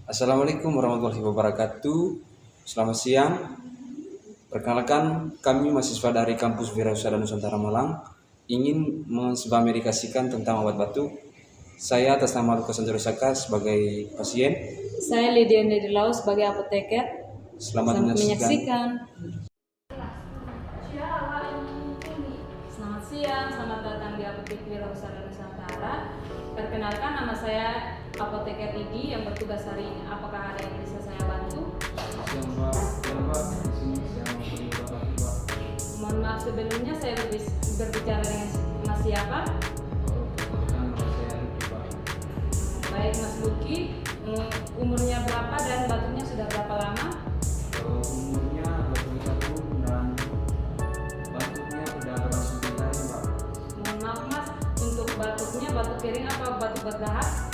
Assalamualaikum warahmatullahi wabarakatuh. Selamat siang. Perkenalkan, kami mahasiswa dari kampus Wirausaha Nusantara Malang ingin mensubamerikasikan tentang obat batuk. Saya atas nama Lukas Anjarusaka sebagai pasien. Saya Lydia Nedilau sebagai apoteker. Selamat menyaksikan. Selamat siang, selamat datang di Apotek Wirausaha Nusantara. Perkenalkan, nama saya Apoteker Idi yang bertugas hari ini. Apakah ada yang bisa saya bantu? Mohon maaf sebelumnya, saya berbicara dengan Mas siapa? Baik, Mas Luki. Umurnya berapa dan batuknya sudah berapa lama? Umurnya 21 tahun dan batuknya sudah berlangsung 3 hari, Pak. Mohon maaf Mas, untuk batuknya batuk kering apa batuk berdahak?